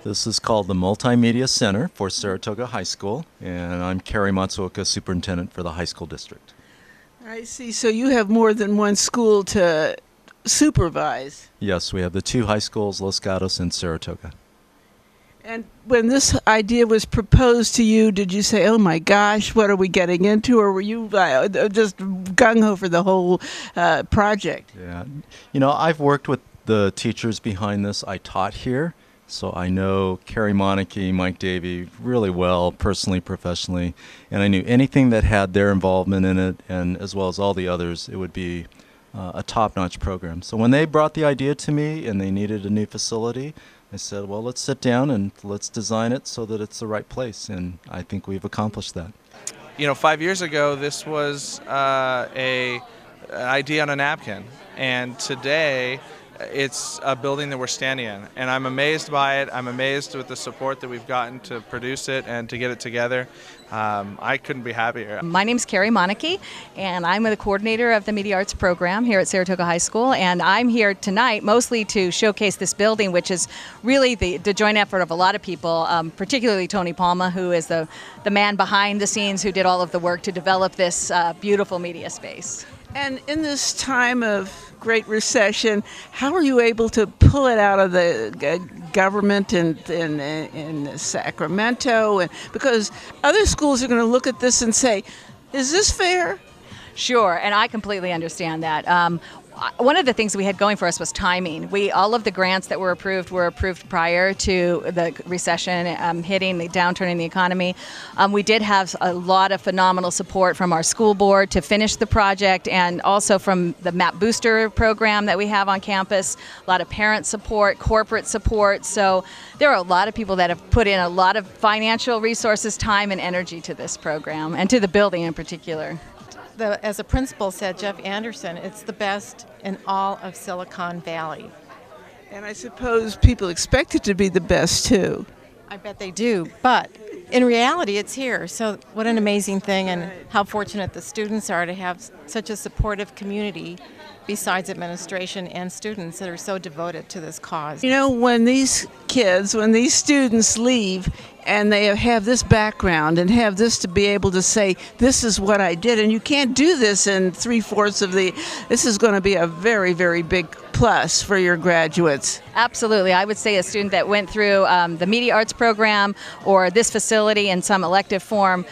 This is called the Multimedia Center for Saratoga High School, and I'm Cary Matsuoka, Superintendent for the high school district. I see. So you have more than one school to supervise. Yes, we have the two high schools, Los Gatos and Saratoga. And when this idea was proposed to you, did you say, oh my gosh, what are we getting into? Or were you just gung-ho for the whole project? Yeah. You know, I've worked with the teachers behind this. I taught here, so I know Cary Matsuoka, Mike Davey really well, personally, professionally, and I knew anything that had their involvement in it, and as well as all the others, it would be a top-notch program. So when they brought the idea to me and they needed a new facility, I said, well, let's sit down and let's design it so that it's the right place, and I think we've accomplished that. You know, 5 years ago, this was an idea on a napkin, and today it's a building that we're standing in, and I'm amazed by it. I'm amazed with the support that we've gotten to produce it and to get it together. I couldn't be happier. My name's Cary Matsuoka, and I'm the coordinator of the Media Arts program here at Saratoga High School, and I'm here tonight mostly to showcase this building, which is really the joint effort of a lot of people, particularly Tony Palma, who is the man behind the scenes who did all of the work to develop this beautiful media space. And in this time of great recession, how are you able to pull it out of the government in Sacramento? And because other schools are going to look at this and say, is this fair? Sure, and I completely understand that. One of the things we had going for us was timing. All of the grants that were approved prior to the recession hitting, the downturn in the economy. We did have a lot of phenomenal support from our school board to finish the project, and also from the MAP Booster program that we have on campus. A lot of parent support, corporate support. So there are a lot of people that have put in a lot of financial resources, time, and energy to this program, and to the building in particular. As a principal said, Jeff Anderson, it's the best in all of Silicon Valley. And I suppose people expect it to be the best, too. I bet they do, but in reality, it's here. So what an amazing thing, and how fortunate the students are to have such a supportive community besides administration and students that are so devoted to this cause. You know, when these students leave and they have this background and have this to be able to say, this is what I did, and you can't do this in 3/4 this is going to be a very, very big plus for your graduates. Absolutely. I would say a student that went through the Media Arts program or this facility in some elective form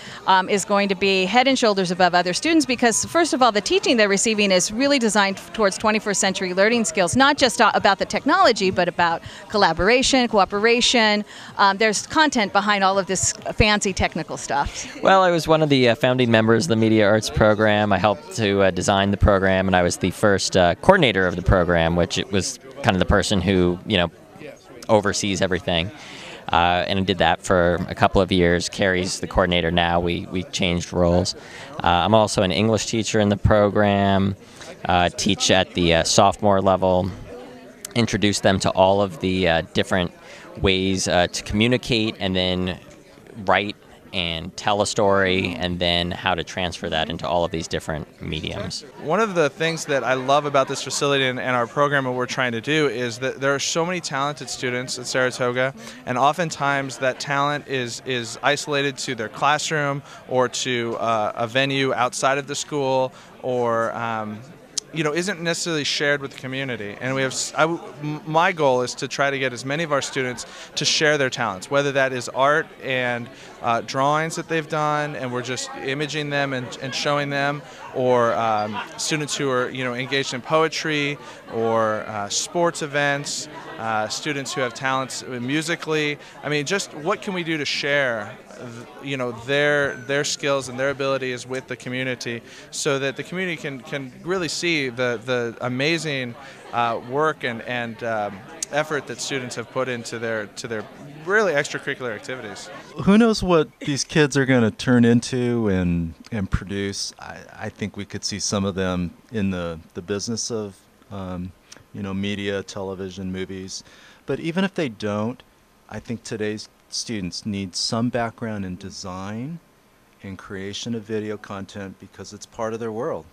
is going to be head and shoulders above other students, because first of all, the teaching they're receiving is really designed towards 21st century learning skills, not just about the technology, but about collaboration, cooperation. There's content behind all of this fancy technical stuff. Well, I was one of the founding members of the Media Arts program. I helped to design the program, and I was the first coordinator of the program, which was kind of the person who, oversees everything. And I did that for a couple of years. Cary's the coordinator now. We changed roles. I'm also an English teacher in the program, teach at the sophomore level, introduce them to all of the different ways to communicate and then write and tell a story, and then how to transfer that into all of these different mediums. One of the things that I love about this facility and our program and what we're trying to do is that there are so many talented students at Saratoga, and oftentimes that talent is isolated to their classroom or to a venue outside of the school, or isn't necessarily shared with the community. And my goal is to try to get as many of our students to share their talents, whether that is art and drawings that they've done, and we're just imaging them and showing them, or students who are engaged in poetry or sports events, students who have talents musically. I mean, just what can we do to share their skills and their abilities with the community, so that the community can really see the amazing work and effort that students have put into their really extracurricular activities. Who knows what these kids are going to turn into and produce. I think we could see some of them in the business of media, television, movies. But even if they don't, I think today's students need some background in design and creation of video content, because it's part of their world.